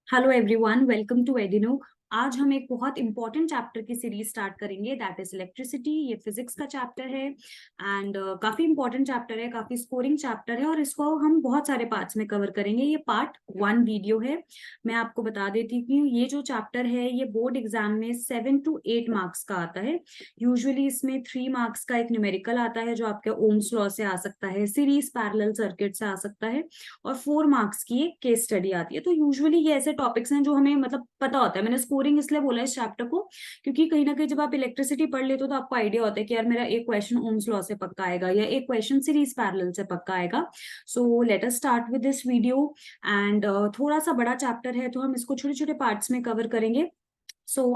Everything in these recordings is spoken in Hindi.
हेलो एवरीवन, वेलकम टू एडिनो। आज हम एक बहुत इंपॉर्टेंट चैप्टर की सीरीज स्टार्ट करेंगे, दैट इज इलेक्ट्रिसिटी। ये फिजिक्स का चैप्टर है एंड काफी इंपॉर्टेंट चैप्टर है, काफी स्कोरिंग चैप्टर है और इसको हम बहुत सारे पार्ट्स में कवर करेंगे। ये पार्ट 1 वीडियो है। मैं आपको बता देती हूँ, ये जो चैप्टर है ये बोर्ड एग्जाम में 7 to 8 मार्क्स का आता है। यूजुअली इसमें 3 मार्क्स का एक न्यूमेरिकल आता है जो आपके ओम्स लॉ से आ सकता है, सीरीज पैरेलल सर्किट से आ सकता है, और 4 मार्क्स की एक केस स्टडी आती है। तो यूजुअली ये ऐसे टॉपिक्स हैं जो हमें मतलब पता होता है। मैंने स्कोरिंग इसलिए बोला इस चैप्टर को क्योंकि कहीं ना कहीं जब आप इलेक्ट्रिसिटी पढ़ लेते हो तो आपको आइडिया होता है कि यार मेरा एक क्वेश्चन ओम्स लॉ से पक्का आएगा या एक क्वेश्चन सीरीज पैरेलल से पक्का आएगा। सो let us start with this video and थोड़ा सा बड़ा चैप्टर है तो हम इसको छोटे छोटे पार्ट्स में कवर करेंगे।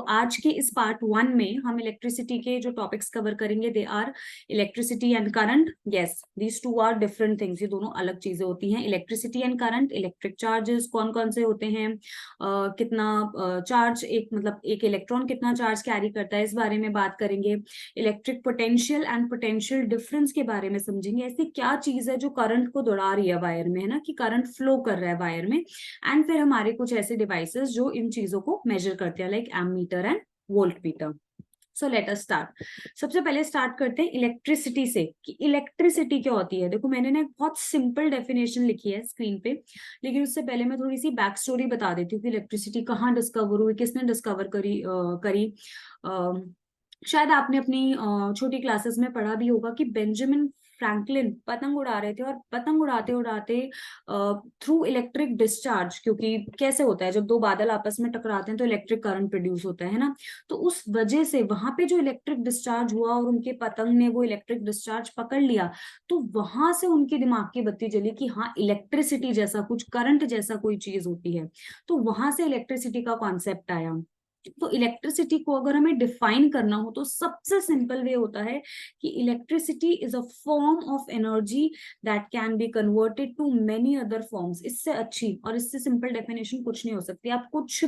आज के इस पार्ट 1 में हम इलेक्ट्रिसिटी के जो टॉपिक्स कवर करेंगे they are electricity and current. Yes, these two are different things. ये दोनों अलग चीजें होती हैं। Electricity and current, electric charges कौन कौन से होते हैं, कितना चार्ज एक मतलब एक इलेक्ट्रॉन कितना चार्ज कैरी करता है, इस बारे में बात करेंगे। Electric potential and potential difference के बारे में समझेंगे। ऐसी क्या चीज है जो करंट को दौड़ा रही है वायर में, है ना, कि करंट फ्लो कर रहा है वायर में। एंड फिर हमारे कुछ ऐसे डिवाइसेस जो इन चीजों को मेजर करते हैं, like ammeter and voltmeter. So let us start. सबसे पहले स्टार्ट करते हैं इलेक्ट्रिसिटी से कि इलेक्ट्रिसिटी क्या होती है। देखो मैंने ना एक बहुत सिंपल डेफिनेशन लिखी है स्क्रीन पे, लेकिन उससे पहले मैं थोड़ी सी बैक स्टोरी बता देती हूँ कि इलेक्ट्रिसिटी कहाँ डिस्कवर हुई, किसने डिस्कवर करी। शायद आपने अपनी छोटी क्लासेस में पढ़ा भी होगा कि बेंजामिन फ्रैंकलिन पतंग उड़ा रहे थे और पतंग उड़ाते उड़ाते थ्रू इलेक्ट्रिक डिस्चार्ज, क्योंकि कैसे होता है जब दो बादल आपस में टकराते हैं तो इलेक्ट्रिक करंट प्रोड्यूस होता है ना। तो उस वजह से वहां पे जो इलेक्ट्रिक डिस्चार्ज हुआ और उनके पतंग ने वो इलेक्ट्रिक डिस्चार्ज पकड़ लिया, तो वहां से उनके दिमाग की बत्ती जली कि हाँ, इलेक्ट्रिसिटी जैसा कुछ, करंट जैसा कोई चीज होती है। तो वहां से इलेक्ट्रिसिटी का कॉन्सेप्ट आया। तो इलेक्ट्रिसिटी को अगर हमें डिफाइन करना हो तो सबसे सिंपल वे होता है कि electricity is a form of energy that can be converted to many other forms. इससे अच्छी और इससे सिंपल डेफिनेशन कुछ नहीं हो सकती। आप कुछ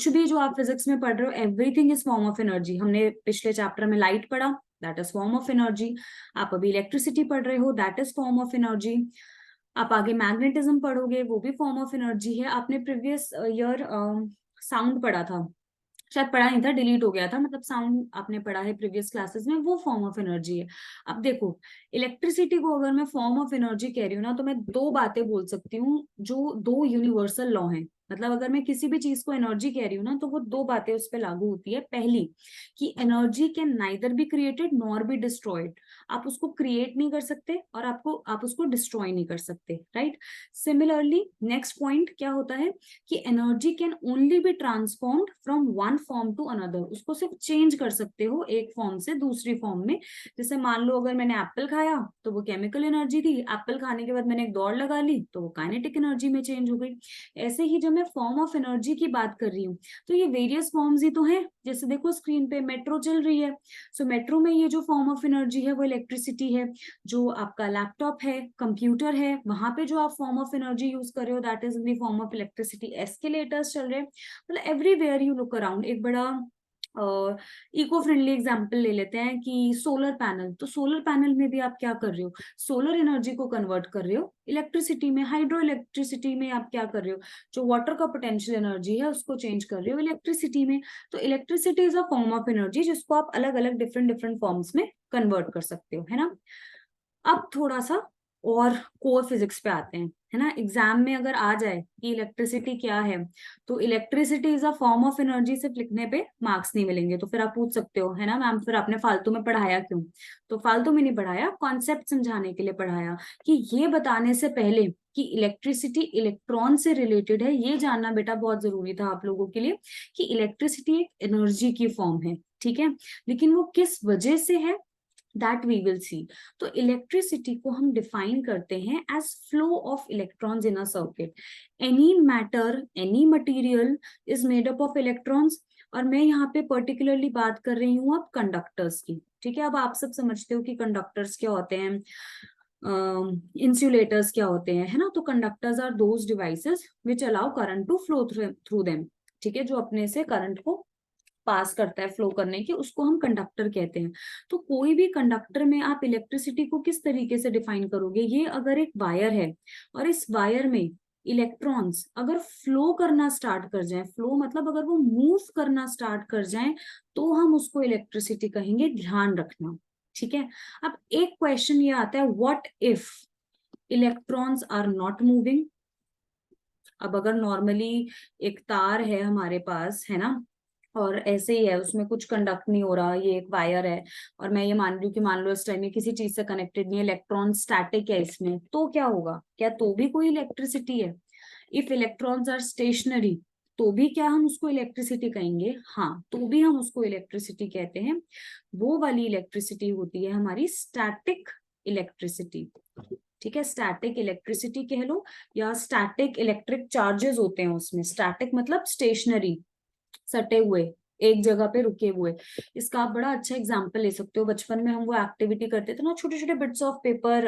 भी जो आप फिजिक्स में पढ़ रहे हो, everything is form of energy. हमने पिछले चैप्टर में लाइट पढ़ा, that is form of energy. आप अभी इलेक्ट्रिसिटी पढ़ रहे हो, that is form of energy. आप आगे मैग्नेटिज्म पढ़ोगे, वो भी फॉर्म ऑफ एनर्जी है। आपने प्रीवियस ईयर साउंड पढ़ा था, शायद पढ़ा नहीं था, डिलीट हो गया था, मतलब साउंड आपने पढ़ा है प्रीवियस क्लासेस में, वो फॉर्म ऑफ एनर्जी है। अब देखो, इलेक्ट्रिसिटी को अगर मैं फॉर्म ऑफ एनर्जी कह रही हूँ ना, तो मैं दो बातें बोल सकती हूँ जो दो यूनिवर्सल लॉ हैं। मतलब अगर मैं किसी भी चीज को एनर्जी कह रही हूँ ना, तो वो दो बातें उस पर लागू होती है। पहली, कि energy can neither be created nor be destroyed. आप उसको क्रिएट नहीं कर सकते और आप उसको डिस्ट्रॉय नहीं कर सकते, राइट। सिमिलरली नेक्स्ट पॉइंट क्या होता है कि energy can only be transformed from one form to another. उसको सिर्फ चेंज कर सकते हो एक फॉर्म से दूसरी फॉर्म में। जैसे मान लो अगर मैंने एप्पल खाया तो वो केमिकल एनर्जी थी, एप्पल खाने के बाद मैंने एक दौड़ लगा ली तो वो काइनेटिक एनर्जी में चेंज हो गई। ऐसे ही जब मैं फॉर्म ऑफ एनर्जी की बात कर रही हूँ तो ये वेरियस फॉर्म्स ही तो हैं। जैसे देखो स्क्रीन पे मेट्रो चल रही है, सो मेट्रो में ये जो फॉर्म ऑफ एनर्जी है वो इलेक्ट्रिसिटी है। जो आपका लैपटॉप है, कंप्यूटर है, वहां पे जो आप फॉर्म ऑफ एनर्जी यूज कर रहे हो that is in the form of electricity. Escalators चल रहे हैं, मतलब एवरीवेयर यू लुक अराउंड। एक बड़ा इको फ्रेंडली एग्जांपल ले लेते हैं कि सोलर पैनल। तो सोलर पैनल में भी आप क्या कर रहे हो, सोलर एनर्जी को कन्वर्ट कर रहे हो इलेक्ट्रिसिटी में। हाइड्रो इलेक्ट्रिसिटी में आप क्या कर रहे हो, जो वाटर का पोटेंशियल एनर्जी है उसको चेंज कर रहे हो इलेक्ट्रिसिटी में। तो electricity is a form of energy जिसको आप अलग अलग डिफरेंट डिफरेंट फॉर्म्स में कन्वर्ट कर सकते हो, है ना। अब थोड़ा सा और कोर फिजिक्स पे आते हैं, है ना। एग्जाम में अगर आ जाए कि इलेक्ट्रिसिटी क्या है, तो electricity is a form of energy सिर्फ लिखने पे मार्क्स नहीं मिलेंगे। तो फिर आप पूछ सकते हो, है ना मैम, फिर आपने फालतू में पढ़ाया क्यों। तो फालतू में नहीं पढ़ाया, कॉन्सेप्ट समझाने के लिए पढ़ाया कि ये बताने से पहले कि इलेक्ट्रिसिटी इलेक्ट्रॉन से रिलेटेड है, ये जानना बेटा बहुत जरूरी था आप लोगों के लिए कि इलेक्ट्रिसिटी एक एनर्जी की फॉर्म है, ठीक है। लेकिन वो किस वजह से है दैट वी विल सी। तो इलेक्ट्रिसिटी को हम डिफाइन करते हैं as flow of electrons in a circuit. Any matter, any material is made up of electrons. और मैं यहाँ पे पर्टिकुलरली बात कर रही हूँ अब कंडक्टर्स की, ठीक है। अब आप सब समझते हो कि कंडक्टर्स क्या होते हैं, इंसुलेटर्स क्या होते हैं, है ना। तो conductors are those devices which allow current to flow through them, ठीक है, जो अपने से करंट को पास करता है फ्लो करने की, उसको हम कंडक्टर कहते हैं। तो कोई भी कंडक्टर में आप इलेक्ट्रिसिटी को किस तरीके से डिफाइन करोगे? ये अगर एक वायर है और इस वायर में इलेक्ट्रॉन्स अगर फ्लो करना स्टार्ट कर जाएं, फ्लो मतलब अगर वो मूव करना स्टार्ट कर जाएं, तो हम उसको इलेक्ट्रिसिटी कहेंगे, ध्यान रखना। ठीक है, अब एक क्वेश्चन ये आता है, what if electrons are not moving? अब अगर नॉर्मली एक तार है हमारे पास, है ना, और ऐसे ही है, उसमें कुछ कंडक्ट नहीं हो रहा, ये एक वायर है, और मैं ये मान रही हूँ कि मान लो इस टाइम ये किसी चीज से कनेक्टेड नहीं है, इलेक्ट्रॉन स्टैटिक है इसमें, तो क्या होगा? क्या तो भी कोई इलेक्ट्रिसिटी है? इफ इलेक्ट्रॉन्स आर स्टेशनरी, तो भी क्या हम उसको इलेक्ट्रिसिटी कहेंगे? हाँ, तो भी हम उसको इलेक्ट्रिसिटी कहते हैं। वो वाली इलेक्ट्रिसिटी होती है हमारी स्टैटिक इलेक्ट्रिसिटी। ठीक है, स्टैटिक इलेक्ट्रिसिटी कह लो, या स्टैटिक इलेक्ट्रिक चार्जेस होते हैं उसमें। स्टैटिक मतलब स्टेशनरी, सटे हुए, एक जगह पे रुके हुए। इसका आप बड़ा अच्छा एग्जांपल ले सकते हो, बचपन में हम वो एक्टिविटी करते थे ना, छोटे छोटे बिट्स ऑफ पेपर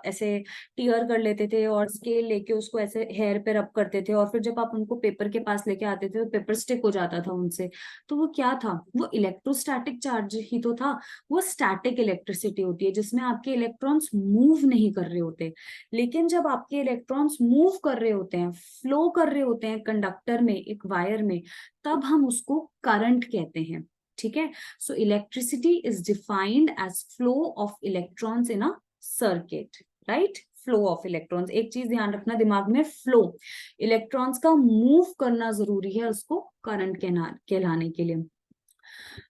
ऐसे टीयर कर लेते थे और स्केल लेके उसको ऐसे हेयर पे रब करते थे, और फिर जब आप उनको पेपर के पास लेके आते थे तो पेपर स्टिक हो जाता था उनसे। तो वो क्या था? वो इलेक्ट्रोस्टैटिक चार्ज ही तो था। वो स्टैटिक इलेक्ट्रिसिटी होती है जिसमें आपके इलेक्ट्रॉन्स मूव नहीं कर रहे होते। लेकिन जब आपके इलेक्ट्रॉन्स मूव कर रहे होते हैं, फ्लो कर रहे होते हैं कंडक्टर में, एक वायर में, तब हम उसको करंट कहते हैं। ठीक है, so electricity is defined as flow of electrons in a circuit, right? Flow of electrons, एक चीज ध्यान रखना दिमाग में, फ्लो, इलेक्ट्रॉन्स का मूव करना जरूरी है उसको करंट कहलाने के लिए।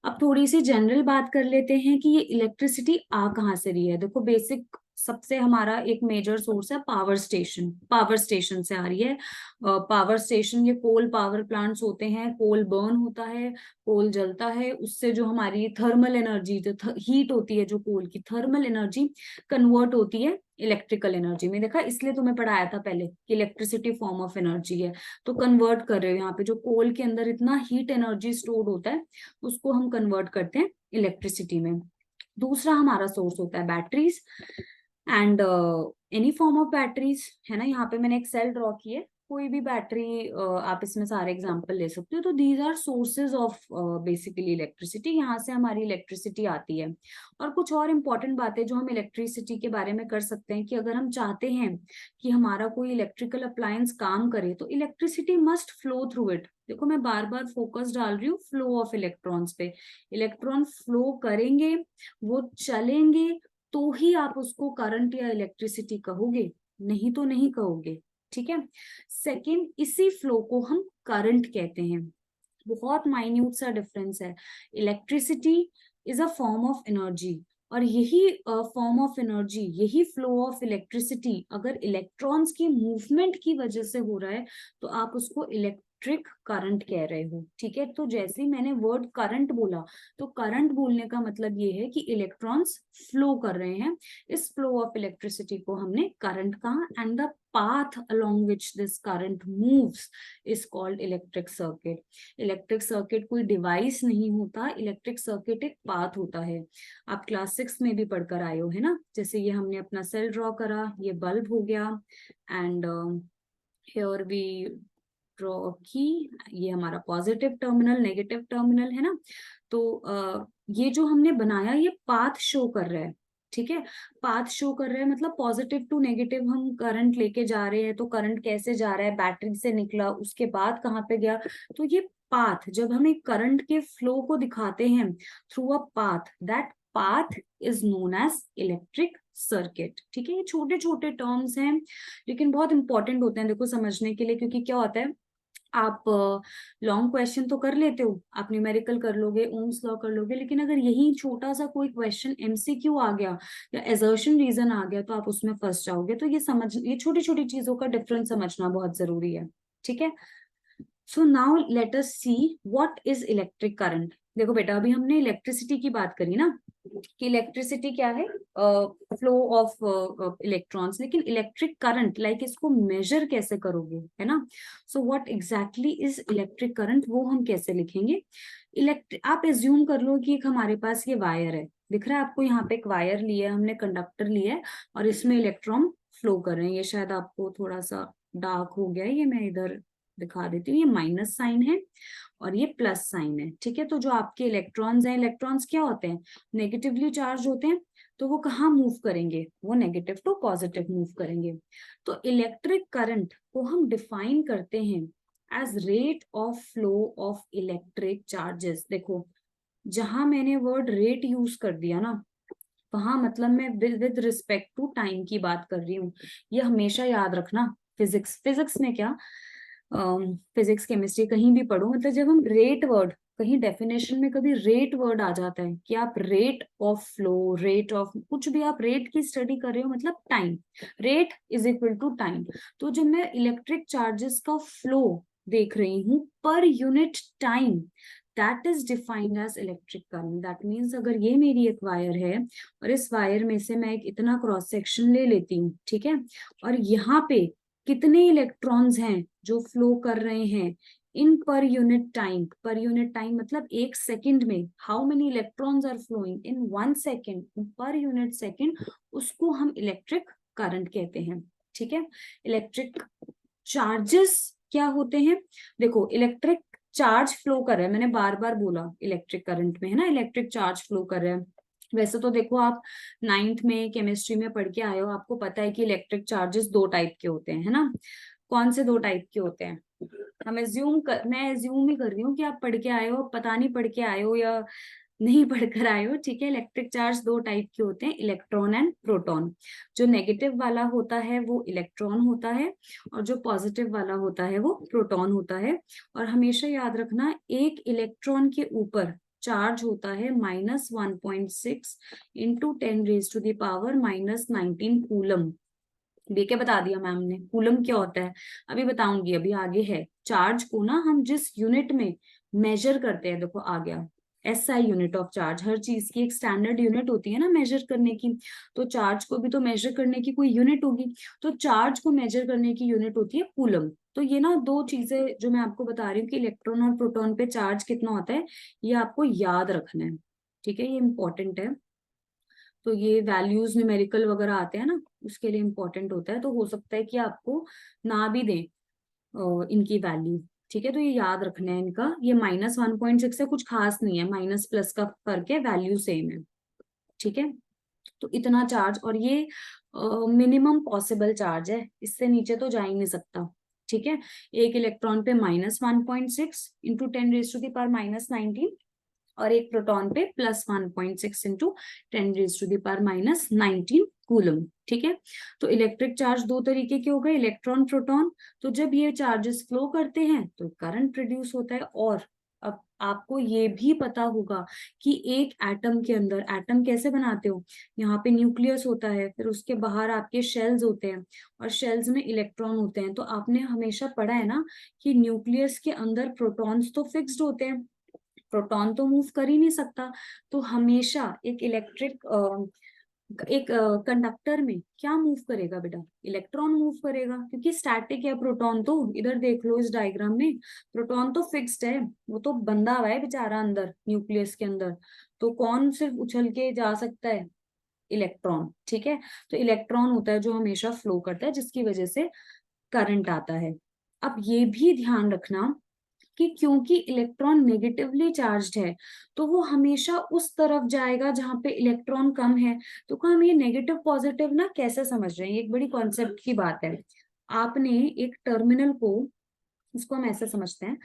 अब थोड़ी सी जनरल बात कर लेते हैं कि ये इलेक्ट्रिसिटी आ कहाँ से रही है। देखो, बेसिक सबसे हमारा एक मेजर सोर्स है पावर स्टेशन, पावर स्टेशन से आ रही है। पावर स्टेशन, ये कोल पावर प्लांट्स होते हैं, कोल बर्न होता है, कोल जलता है, उससे जो हमारी थर्मल एनर्जी, जो हीट होती है, जो कोल की थर्मल एनर्जी कन्वर्ट होती है इलेक्ट्रिकल एनर्जी में। देखा, इसलिए तुम्हें पढ़ाया था पहले कि इलेक्ट्रिसिटी फॉर्म ऑफ एनर्जी है, तो कन्वर्ट कर रहे हो यहाँ पे, जो कोल के अंदर इतना हीट एनर्जी स्टोर्ड होता है उसको हम कन्वर्ट करते हैं इलेक्ट्रिसिटी में। दूसरा हमारा सोर्स होता है batteries and any form of batteries, है ना। यहाँ पे मैंने एक सेल ड्रॉ की है, कोई भी बैटरी, आप इसमें सारे एग्जांपल ले सकते हो। तो these are sources of basically electricity, यहाँ से हमारी इलेक्ट्रिसिटी आती है। और कुछ और इम्पोर्टेंट बातें जो हम इलेक्ट्रिसिटी के बारे में कर सकते हैं कि अगर हम चाहते हैं कि हमारा कोई इलेक्ट्रिकल अप्लायंस काम करे, तो electricity must flow through it. देखो, मैं बार बार फोकस डाल रही हूँ फ्लो ऑफ इलेक्ट्रॉन्स पे। इलेक्ट्रॉन फ्लो करेंगे, वो चलेंगे, तो ही आप उसको करंट या इलेक्ट्रिसिटी कहोगे, नहीं तो नहीं कहोगे। ठीक है, सेकंड, इसी फ्लो को हम करंट कहते हैं। बहुत माइन्यूट सा डिफरेंस है। Electricity is a form of energy, और यही फॉर्म ऑफ एनर्जी, यही फ्लो ऑफ इलेक्ट्रिसिटी अगर इलेक्ट्रॉन्स की मूवमेंट की वजह से हो रहा है, तो आप उसको इलेक्ट्रिक करंट कह रहे हो। ठीक है, तो जैसे ही मैंने वर्ड करंट बोला, तो करंट बोलने का मतलब ये है कि इलेक्ट्रॉन्स फ्लो कर रहे हैं। इस फ्लो ऑफ इलेक्ट्रिसिटी को हमने करंट कहा, and the path along which this current moves is called electric circuit. Electric circuit कोई डिवाइस नहीं होता, इलेक्ट्रिक सर्किट एक पाथ होता है। आप क्लास 6 में भी पढ़कर आए हो, है ना। जैसे ये हमने अपना सेल ड्रॉ करा, ये बल्ब हो गया, एंड हियर वी ड्रॉ की, ये हमारा पॉजिटिव टर्मिनल, नेगेटिव टर्मिनल, है ना। तो ये जो हमने बनाया, ये पाथ शो कर रहा है। ठीक है, पाथ शो कर रहा है मतलब पॉजिटिव टू नेगेटिव हम करंट लेके जा रहे हैं, तो करंट कैसे जा रहा है, बैटरी से निकला, उसके बाद कहाँ पे गया। तो ये पाथ, जब हम एक करंट के फ्लो को दिखाते हैं through a path, that path is known as electric circuit. ठीक है, ये छोटे छोटे टर्म्स हैं लेकिन बहुत इंपॉर्टेंट होते हैं देखो समझने के लिए, क्योंकि क्या होता है, आप लॉन्ग क्वेश्चन तो कर लेते हो, आप न्यूमेरिकल कर लोगे, ओम्स लॉ कर लोगे, लेकिन अगर यही छोटा सा कोई क्वेश्चन एमसीक्यू आ गया या एजर्शन रीजन आ गया, तो आप उसमें फंस जाओगे। तो ये छोटी छोटी चीजों का डिफरेंस समझना बहुत जरूरी है। ठीक है, so now let us see what is electric current. देखो बेटा, अभी हमने इलेक्ट्रिसिटी की बात करी ना, कि इलेक्ट्रिसिटी क्या है, फ्लो ऑफ इलेक्ट्रॉन्स, लेकिन इलेक्ट्रिक करंट, लाइक इसको मेजर कैसे करोगे, है ना। So what exactly is electric current, वो हम कैसे लिखेंगे। आप एज्यूम कर लो कि एक हमारे पास ये वायर है, दिख रहा है आपको, यहाँ पे एक वायर लिया है हमने, कंडक्टर लिया है, और इसमें इलेक्ट्रॉन फ्लो कर रहे हैं। ये शायद आपको थोड़ा सा डार्क हो गया है, ये मैं इधर दिखा देती हूँ, ये माइनस साइन है और ये प्लस साइन है, ठीक है। तो जो आपके इलेक्ट्रॉन्स हैं, इलेक्ट्रॉन्स क्या होते हैं, नेगेटिवली चार्ज होते हैं, तो वो कहाँ मूव करेंगे, वो नेगेटिव टू पॉजिटिव मूव करेंगे। तो इलेक्ट्रिक करंट को हम डिफाइन करते हैं as rate of flow of electric charges. देखो जहां मैंने वर्ड रेट यूज कर दिया ना, वहां मतलब मैं विद रिस्पेक्ट टू टाइम की बात कर रही हूँ। ये हमेशा याद रखना, फिजिक्स में क्या, फिजिक्स केमिस्ट्री कहीं भी पढ़ो, मतलब जब हम रेट वर्ड, कहीं डेफिनेशन में कभी रेट वर्ड आ जाता है कि आप rate of flow, rate of कुछ भी, आप रेट की स्टडी कर रहे हो, मतलब time, rate is equal to time. तो जब मैं इलेक्ट्रिक चार्जेस का फ्लो देख रही हूँ पर unit time, that is defined as electric current. That means अगर ये मेरी एक वायर है और इस वायर में से मैं एक इतना क्रॉस सेक्शन ले लेती हूँ, ठीक है, और यहाँ पे कितने इलेक्ट्रॉन्स हैं जो फ्लो कर रहे हैं इन पर यूनिट टाइम मतलब एक सेकंड में, how many electrons are flowing in 1 second per unit second, उसको हम इलेक्ट्रिक करंट कहते हैं, ठीक है। इलेक्ट्रिक चार्जेस क्या होते हैं, देखो इलेक्ट्रिक चार्ज फ्लो कर रहा है, मैंने बार बार बोला इलेक्ट्रिक करंट में है ना, इलेक्ट्रिक चार्ज फ्लो कर रहा है। वैसे तो देखो आप 9th में केमिस्ट्री में पढ़ के आए हो, आपको पता है कि इलेक्ट्रिक चार्जेस 2 टाइप के होते हैं, है ना। कौन से 2 टाइप के होते हैं, मैं एज्यूम ही कर रही हूँ कि आप पढ़ के आए हो, पता नहीं पढ़ के आए हो या नहीं पढ़कर आए हो, ठीक है। इलेक्ट्रिक चार्ज 2 टाइप के होते हैं, इलेक्ट्रॉन एंड प्रोटॉन। जो नेगेटिव वाला होता है वो इलेक्ट्रॉन होता है और जो पॉजिटिव वाला होता है वो प्रोटॉन होता है। और हमेशा याद रखना, एक इलेक्ट्रॉन के ऊपर चार्ज होता है -1.6 इंटू 10⁻⁻19 कूलम। देके बता दिया मैम ने कूलम क्या होता है, अभी बताऊंगी, अभी आगे है। चार्ज को ना हम जिस यूनिट में मेजर करते हैं, देखो आ गया SI यूनिट ऑफ चार्ज, हर चीज की एक स्टैंडर्ड यूनिट होती है ना मेजर करने की, तो चार्ज को भी तो मेजर करने की कोई यूनिट होगी, तो चार्ज को मेजर करने की यूनिट होती है कूलम। तो ये ना 2 चीजें जो मैं आपको बता रही हूँ कि इलेक्ट्रॉन और प्रोटॉन पे चार्ज कितना होता है, ये आपको याद रखना है, ठीक है, ये इंपॉर्टेंट है। तो ये वैल्यूज न्यूमेरिकल वगैरह आते हैं ना, उसके लिए इंपॉर्टेंट होता है, तो हो सकता है कि आपको ना भी दें इनकी वैल्यू, ठीक है। तो ये याद रखना है इनका, ये -1.6 है, कुछ खास नहीं है, माइनस प्लस का फर्क है, वैल्यू सेम है, ठीक है। तो इतना चार्ज, और ये मिनिमम पॉसिबल चार्ज है, इससे नीचे तो जा ही नहीं सकता, ठीक है। एक इलेक्ट्रॉन पे -1.6 इंटू 10⁻⁻19 और एक प्रोटॉन पे +1.6 इंटू 10⁻⁻19 कूलम, ठीक है। तो इलेक्ट्रिक चार्ज 2 तरीके के हो गए, इलेक्ट्रॉन प्रोटॉन। तो जब ये चार्जेस फ्लो करते हैं तो करंट प्रोड्यूस होता है। और अब आपको ये भी पता होगा कि एक एटम के अंदर, एटम कैसे बनाते हो, यहाँ पे न्यूक्लियस होता है, फिर उसके बाहर आपके शेल्स होते हैं और शेल्स में इलेक्ट्रॉन होते हैं। तो आपने हमेशा पढ़ा है ना कि न्यूक्लियस के अंदर प्रोटॉन्स तो फिक्स्ड होते हैं, प्रोटॉन तो मूव कर ही नहीं सकता। तो हमेशा एक इलेक्ट्रिक एक कंडक्टर में क्या मूव करेगा बेटा, इलेक्ट्रॉन मूव करेगा, क्योंकि स्टैटिक है प्रोटॉन। तो इधर देख लो इस डायग्राम में, प्रोटॉन तो फिक्स्ड है, वो तो बंधा हुआ है बेचारा अंदर न्यूक्लियस के अंदर, तो कौन सिर्फ उछल के जा सकता है, इलेक्ट्रॉन, ठीक है। तो इलेक्ट्रॉन होता है जो हमेशा फ्लो करता है, जिसकी वजह से करंट आता है। अब ये भी ध्यान रखना कि क्योंकि इलेक्ट्रॉन नेगेटिवली चार्ज्ड है, तो वो हमेशा उस तरफ जाएगा जहां पे इलेक्ट्रॉन कम है। तो हम ये नेगेटिव पॉजिटिव ना कैसे समझ रहे हैं, ये एक बड़ी कॉन्सेप्ट की बात है। आपने एक टर्मिनल को, इसको हम ऐसे समझते हैं,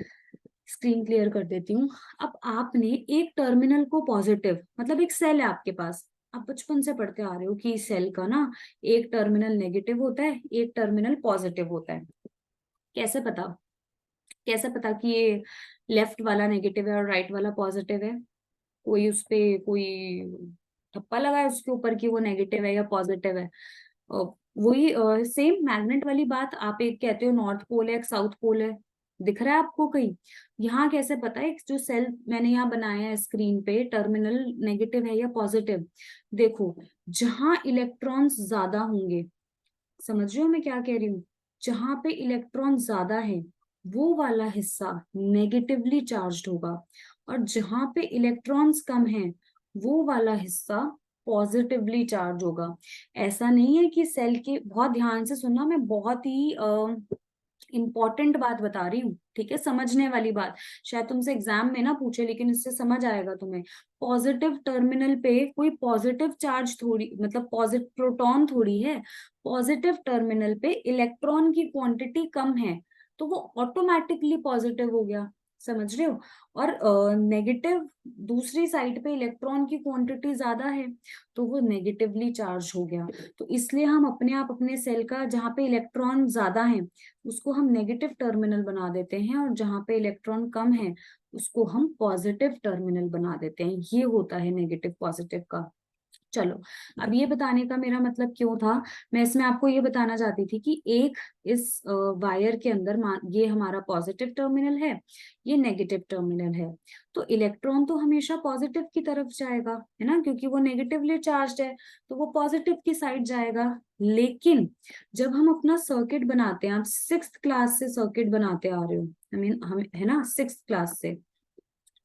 स्क्रीन क्लियर कर देती हूँ। अब आपने एक टर्मिनल को पॉजिटिव, मतलब एक सेल है आपके पास, आप बचपन से पढ़ते आ रहे हो कि सेल का ना एक टर्मिनल नेगेटिव होता है, एक टर्मिनल पॉजिटिव होता है। कैसे पता, कैसे पता कि ये लेफ्ट वाला नेगेटिव है और राइट वाला पॉजिटिव है, कोई उस पे कोई ठप्पा लगा है उसके ऊपर कि वो नेगेटिव है या पॉजिटिव है। वही सेम मैग्नेट वाली बात, आप एक कहते हो नॉर्थ पोल है एक साउथ पोल है, दिख रहा है आपको कहीं, यहाँ कैसे पता है जो सेल मैंने यहाँ बनाया है स्क्रीन पे, टर्मिनल नेगेटिव है या पॉजिटिव। देखो जहां इलेक्ट्रॉन्स ज्यादा होंगे, समझ रहे हो मैं क्या कह रही हूँ, जहां पे इलेक्ट्रॉन ज्यादा है वो वाला हिस्सा नेगेटिवली चार्ज्ड होगा, और जहां पे इलेक्ट्रॉन्स कम है वो वाला हिस्सा पॉजिटिवली चार्ज होगा। ऐसा नहीं है कि सेल के, बहुत ध्यान से सुनना, मैं बहुत ही इंपॉर्टेंट बात बता रही हूँ, ठीक है, समझने वाली बात। शायद तुमसे एग्जाम में ना पूछे, लेकिन इससे समझ आएगा तुम्हें। पॉजिटिव टर्मिनल पे कोई पॉजिटिव चार्ज थोड़ी, मतलब पॉजिटिव प्रोटॉन थोड़ी है। पॉजिटिव टर्मिनल पे इलेक्ट्रॉन की क्वांटिटी कम है, तो वो ऑटोमेटिकली पॉजिटिव हो गया, समझ रहे हो। और नेगेटिव, दूसरी साइड पे इलेक्ट्रॉन की क्वांटिटी ज्यादा है, तो वो नेगेटिवली चार्ज हो गया। तो इसलिए हम अपने आप अपने सेल का, जहाँ पे इलेक्ट्रॉन ज्यादा है उसको हम नेगेटिव टर्मिनल बना देते हैं, और जहां पे इलेक्ट्रॉन कम है उसको हम पॉजिटिव टर्मिनल बना देते हैं। ये होता है नेगेटिव पॉजिटिव का। चलो, अब ये बताने का मेरा मतलब क्यों था, मैं इसमें आपको ये बताना चाहती थी कि एक इस वायर के अंदर ये हमारा पॉजिटिव टर्मिनल है, ये नेगेटिव टर्मिनल है। तो इलेक्ट्रॉन तो हमेशा पॉजिटिव की तरफ जाएगा, है ना, क्योंकि वो नेगेटिवली चार्ज है, तो वो पॉजिटिव की साइड जाएगा। लेकिन जब हम अपना सर्किट बनाते हैं, आप 6th क्लास से सर्किट बनाते आ रहे हो, आई मीन हम, है ना, 6th क्लास से,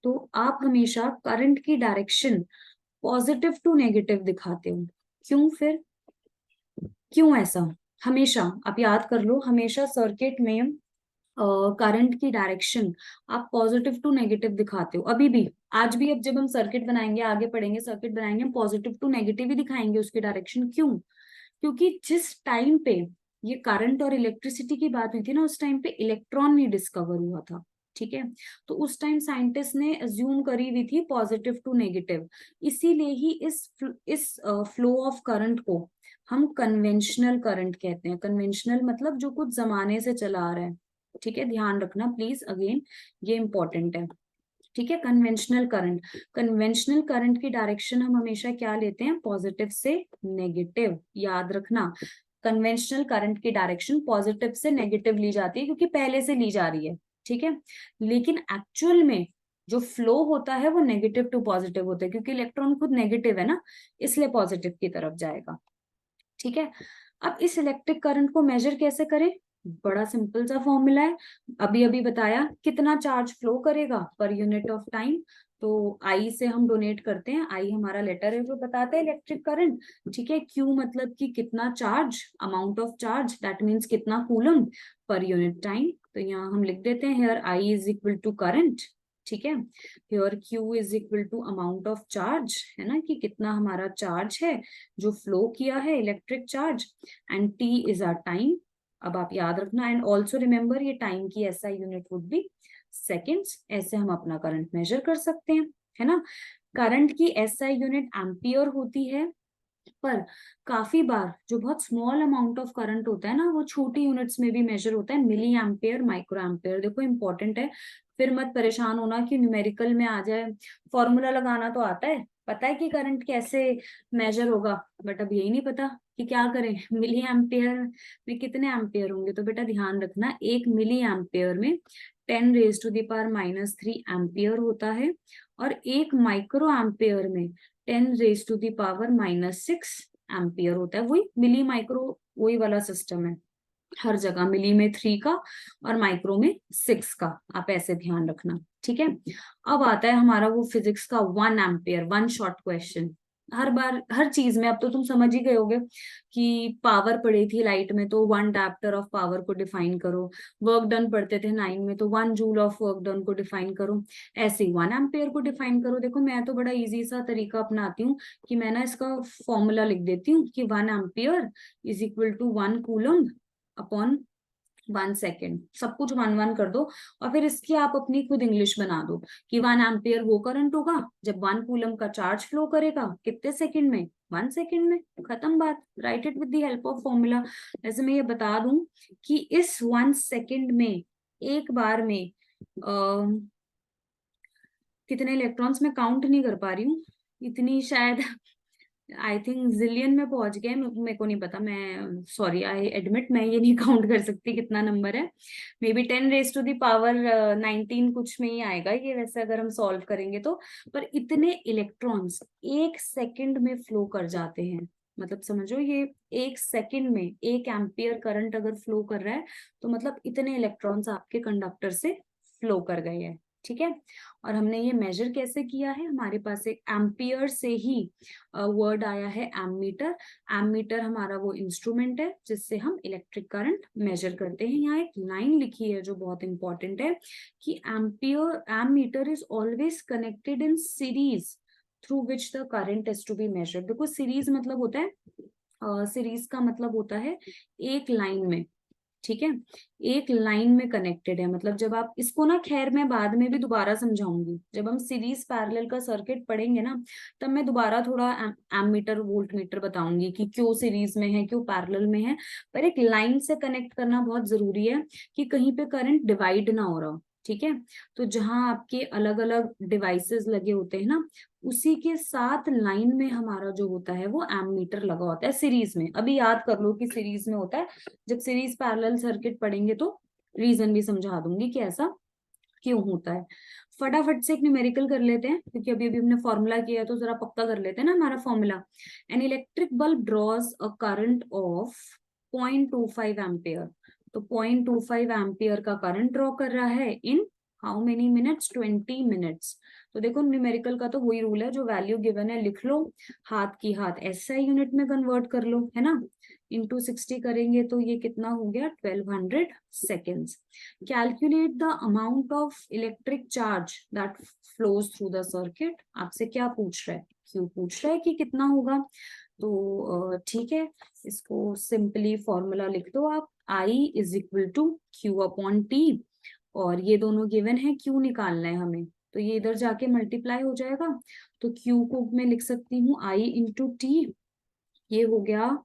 तो आप हमेशा करंट की डायरेक्शन पॉजिटिव टू नेगेटिव दिखाते हो। क्यों फिर, क्यों ऐसा? हमेशा आप याद कर लो, हमेशा सर्किट में करंट की डायरेक्शन आप पॉजिटिव टू नेगेटिव दिखाते हो, अभी भी, आज भी। अब जब हम सर्किट बनाएंगे, आगे पढ़ेंगे, सर्किट बनाएंगे, हम पॉजिटिव टू नेगेटिव ही दिखाएंगे उसकी डायरेक्शन। क्यों? क्योंकि जिस टाइम पे ये करंट और इलेक्ट्रिसिटी की बात हुई थी ना, उस टाइम पे इलेक्ट्रॉन नहीं डिस्कवर हुआ था, ठीक है। तो उस टाइम साइंटिस्ट ने अज्यूम करी हुई थी पॉजिटिव टू नेगेटिव। इसीलिए ही इस फ्लो ऑफ करंट को हम कन्वेंशनल करंट कहते हैं। कन्वेंशनल मतलब जो कुछ जमाने से चला आ रहा है, ठीक है, ध्यान रखना प्लीज, अगेन ये इंपॉर्टेंट है, ठीक है। कन्वेंशनल करंट, कन्वेंशनल करंट की डायरेक्शन हम हमेशा क्या लेते हैं, पॉजिटिव से नेगेटिव, याद रखना। कन्वेंशनल करंट की डायरेक्शन पॉजिटिव से नेगेटिव ली जाती है, क्योंकि पहले से ली जा रही है, ठीक है। लेकिन एक्चुअल में जो फ्लो होता है वो नेगेटिव टू पॉजिटिव होता है, क्योंकि इलेक्ट्रॉन खुद नेगेटिव है ना, इसलिए पॉजिटिव की तरफ जाएगा, ठीक है। अब इस इलेक्ट्रिक करंट को मेजर कैसे करें? बड़ा सिंपल सा फॉर्मूला है, अभी अभी बताया, कितना चार्ज फ्लो करेगा पर यूनिट ऑफ टाइम। तो आई से हम डोनेट करते हैं, आई हमारा लेटर है जो बताता है इलेक्ट्रिक करंट, ठीक है। क्यू मतलब कि कितना charge, amount of charge, that means कितना कूलम पर यूनिट टाइम। तो यहाँ हम लिख देते हैं, here I is equal to current, ठीक है। Here Q is equal to amount of charge, है ना, कि कितना हमारा चार्ज है जो फ्लो किया है, electric charge, and T is are time. अब आप याद रखना, एंड ऑल्सो रिमेम्बर, ये टाइम की SI unit would be seconds. ऐसे हम अपना करंट मेजर कर सकते हैं, है ना। करंट की एसआई यूनिट एम्पियर होती है, पर काफी बार जो बहुत स्मॉल अमाउंट ऑफ करंट होता है ना, वो छोटी यूनिट्स में भी मेजर होता है, मिली एम्पियर, माइक्रो एम्पियर। देखो इंपॉर्टेंट है, फिर मत परेशान होना कि न्यूमेरिकल में आ जाए। फॉर्मूला लगाना तो आता है, पता है कि करंट कैसे मेजर होगा, बट अब यही नहीं पता कि क्या करें। मिली एम्पियर में कितने एम्पियर होंगे, तो बेटा ध्यान रखना, एक मिली एम्पियर में 10⁻³ एम्पियर होता है, और एक माइक्रो एम्पियर में 10⁻⁻6 एम्पियर होता है। वही मिली माइक्रो, वही वाला सिस्टम है, हर जगह मिली में 3 का और माइक्रो में 6 का, आप ऐसे ध्यान रखना, ठीक है। अब आता है हमारा वो फिजिक्स का 1 एम्पियर, वन शॉट क्वेश्चन। हर बार हर चीज में, अब तो तुम समझ ही गए होगे कि पावर पढ़ी थी लाइट में तो 1 डायप्टर ऑफ पावर को डिफाइन करो, वर्क डन पढ़ते थे 9 में तो 1 जूल ऑफ वर्क डन को डिफाइन करो, ऐसे ही 1 एम्पियर को डिफाइन करो। देखो मैं तो बड़ा इजी सा तरीका अपनाती हूँ कि मैं ना इसका फॉर्मूला लिख देती हूँ कि 1 ampere is equal to 1 coulomb upon 1 second, सब कुछ 1 1 कर दो, और फिर इसकी आप अपनी खुद इंग्लिश बना दो कि 1 एम्पियर वो करंट होगा जब 1 कूलम का चार्ज फ्लो करेगा, कितने सेकंड में, 1 सेकेंड में, खत्म बात। Right it with the help of formula. वैसे मैं ये बता दूं कि इस 1 सेकेंड में एक बार में कितने इलेक्ट्रॉन्स मैं काउंट नहीं कर पा रही हूँ, इतनी शायद आई थिंक जिलियन में पहुंच गए, मेरे को नहीं पता, मैं सॉरी, आई एडमिट, मैं ये नहीं काउंट कर सकती कितना नंबर है। मे बी 10⁻⁹ कुछ में ही आएगा ये, वैसे अगर हम सॉल्व करेंगे तो। पर इतने इलेक्ट्रॉन्स 1 सेकेंड में फ्लो कर जाते हैं, मतलब समझो ये 1 सेकेंड में 1 एम्पियर करंट अगर फ्लो कर रहा है, तो मतलब इतने इलेक्ट्रॉन्स आपके कंडक्टर से फ्लो कर गए हैं, ठीक है। और हमने ये मेजर कैसे किया है, हमारे पास एक एम्पियर से ही वर्ड आया है एमीटर। एमीटर हमारा वो इंस्ट्रूमेंट है जिससे हम इलेक्ट्रिक करंट मेजर करते हैं। यहाँ एक लाइन लिखी है जो बहुत इंपॉर्टेंट है कि ammeter is always connected in series through which the current is to be measured. देखो सीरीज मतलब होता है, सीरीज का मतलब होता है एक लाइन में, ठीक है, एक लाइन में कनेक्टेड है। मतलब जब आप इसको ना, खैर मैं बाद में भी दोबारा समझाऊंगी, जब हम सीरीज पैरेलल का सर्किट पढ़ेंगे ना, तब मैं दोबारा थोड़ा एमीटर वोल्ट मीटर बताऊंगी कि क्यों सीरीज में है, क्यों पैरेलल में है। पर एक लाइन से कनेक्ट करना बहुत जरूरी है कि कहीं पे करंट डिवाइड ना हो रहा हो, ठीक है। तो जहां आपके अलग अलग डिवाइसेस लगे होते हैं ना, उसी के साथ लाइन में हमारा जो होता है वो एमीटर लगा होता है सीरीज में। अभी याद कर लो कि सीरीज में होता है। जब सीरीज पैरेलल सर्किट पढ़ेंगे तो रीजन भी समझा दूंगी कि ऐसा क्यों होता है। फटाफट से एक न्यूमेरिकल कर लेते हैं क्योंकि अभी अभी हमने फॉर्मूला किया, तो जरा पक्का कर लेते हैं ना हमारा formula. An electric bulb draws a current of 0.25 ampere. तो 0.25 एम्पियर का करंट ड्रॉ कर रहा है in how many minutes, 20 minutes. तो देखो न्यूमेरिकल का तो वही रूल है, जो वैल्यू गिवन है लिख लो, हाथ की हाथ एसआई यूनिट में कन्वर्ट कर लो, है ना। इंटू 60 करेंगे तो ये कितना हो गया, 1200 seconds. Calculate the amount of electric charge that flows through the circuit. आपसे क्या पूछ रहा है, क्यों पूछ रहा है कि कितना होगा। तो ठीक है, इसको सिंपली फॉर्मूला लिख दो आप, I is equal to Q upon T. और ये दोनों गिवन है, क्यू निकालना है हमें, तो ये इधर जाके मल्टीप्लाई हो जाएगा। तो क्यू को मैं लिख सकती हूँ I इंटू टी। ये हो गया